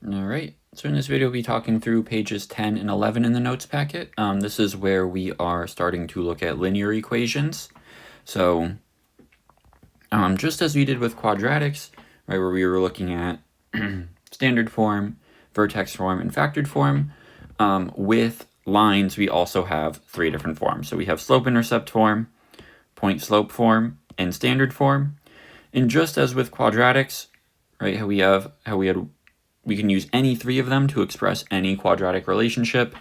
All right, so in this video, we'll be talking through pages 10 and 11 in the notes packet. This is where we are starting to look at linear equations. So just as we did with quadratics, right, where we were looking at standard form, vertex form, and factored form, with lines, we also have three different forms. So we have slope-intercept form, point-slope form, and standard form. And just as with quadratics, right, we can use any three of them to express any quadratic relationship.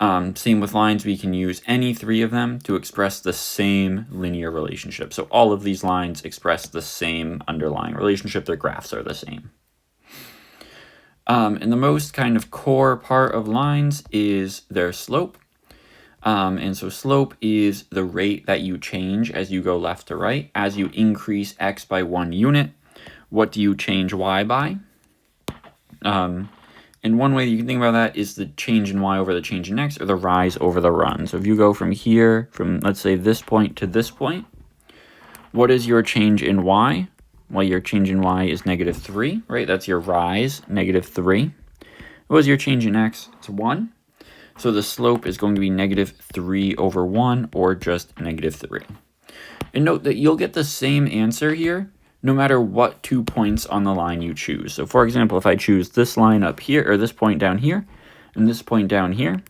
Same with lines, we can use any three of them to express the same linear relationship. So all of these lines express the same underlying relationship, their graphs are the same. And the most kind of core part of lines is their slope. And so slope is the rate that you change as you go left to right. As you increase x by 1 unit, what do you change y by? And one way you can think about that is the change in y over the change in x, or the rise over the run. So if you go from here, from let's say this point to this point, what is your change in y? Well, your change in y is -3, right? That's your rise, -3. What was your change in x? It's 1. So the slope is going to be -3 over 1, or just -3. And note that you'll get the same answer here no matter what 2 points on the line you choose. So for example, if I choose this line up here, or this point down here, and this point down here,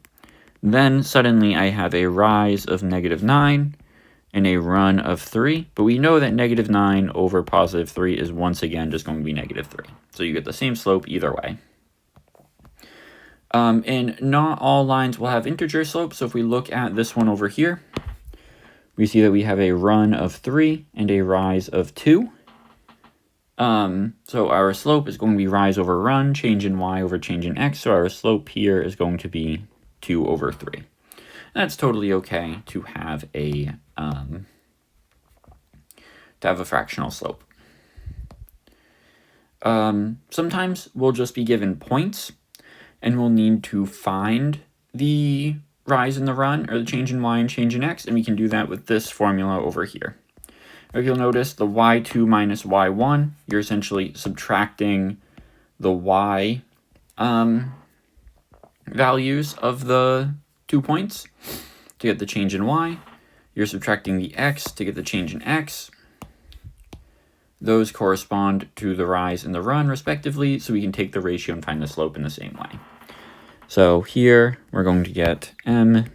then suddenly I have a rise of -9 and a run of 3. But we know that -9 over +3 is once again just going to be -3. So you get the same slope either way. And not all lines will have integer slopes. So if we look at this one over here, we see that we have a run of 3 and a rise of 2. So our slope is going to be rise over run, change in y over change in x. So our slope here is going to be 2 over 3. And that's totally okay to have a fractional slope. Sometimes we'll just be given points, and we'll need to find the rise in the run, or the change in y and change in x, and we can do that with this formula over here. If you'll notice, the y2 minus y1, you're essentially subtracting the y values of the 2 points to get the change in y. You're subtracting the x to get the change in x. Those correspond to the rise and the run, respectively, so we can take the ratio and find the slope in the same way. So here, we're going to get m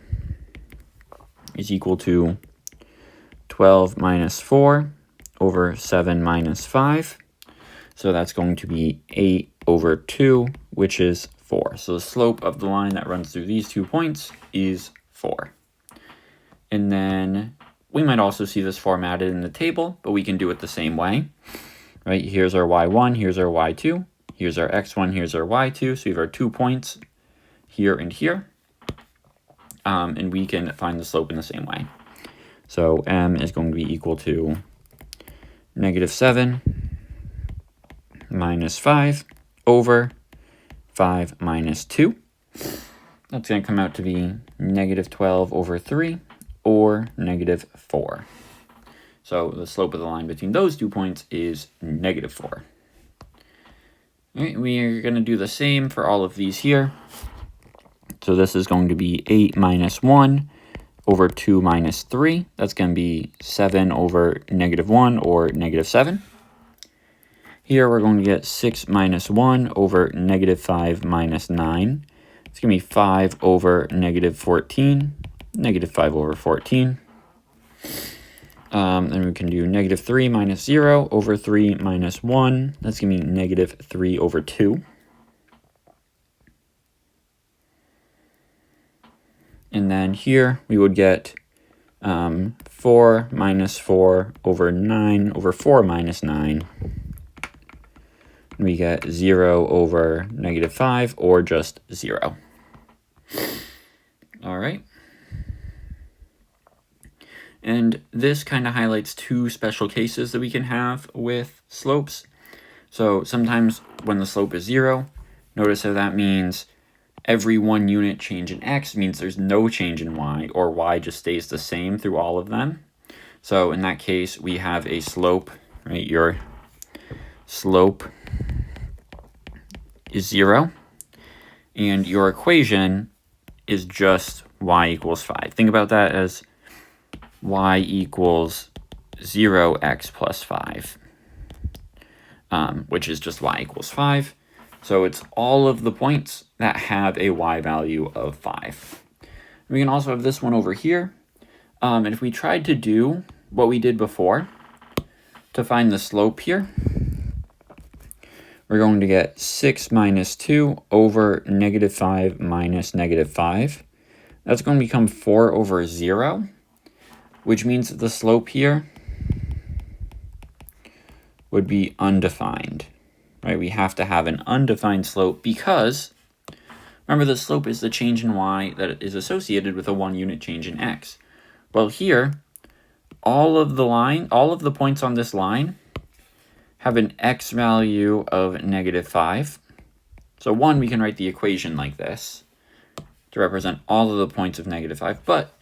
is equal to 12 minus 4 over 7 minus 5. So that's going to be 8 over 2, which is 4. So the slope of the line that runs through these 2 points is 4. And then we might also see this formatted in the table, but we can do it the same way. Right? Here's our y1, here's our y2, here's our x1, here's our y2. So we have our 2 points here and here. And we can find the slope in the same way. So m is going to be equal to -7 minus 5 over 5 minus 2. That's going to come out to be -12 over 3, or -4. So the slope of the line between those 2 points is -4. All right, we are going to do the same for all of these here. So this is going to be 8 minus 1 over 2 minus 3. That's going to be 7 over -1, or -7. Here we're going to get 6 minus 1 over -5 minus 9. It's going to be 5 over -14, -5 over 14. Then we can do -3 minus 0 over 3 minus 1. That's going to be -3 over 2. And then here we would get 4 minus 4 over 9 over 4 minus 9. We get 0 over -5, or just 0. All right. And this kind of highlights 2 special cases that we can have with slopes. So sometimes when the slope is 0, notice how that means every 1 unit change in x means there's no change in y, or y just stays the same through all of them. So in that case, we have a slope, right? Your slope is 0, and your equation is just y equals 5. Think about that as y equals 0x plus 5, which is just y equals 5. So it's all of the points that have a y value of 5. We can also have this one over here. And if we tried to do what we did before to find the slope here, we're going to get 6 minus 2 over negative 5 minus negative 5. That's going to become 4 over 0, which means that the slope here would be undefined. Right? We have to have an undefined slope because, remember, the slope is the change in y that is associated with a 1-unit change in x. Well, here, all of the points on this line have an x value of negative 5. So we can write the equation like this to represent all of the points of negative 5. But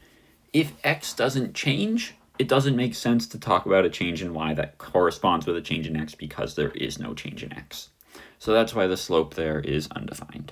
if x doesn't change, it doesn't make sense to talk about a change in y that corresponds with a change in x because there is no change in x. So that's why the slope there is undefined.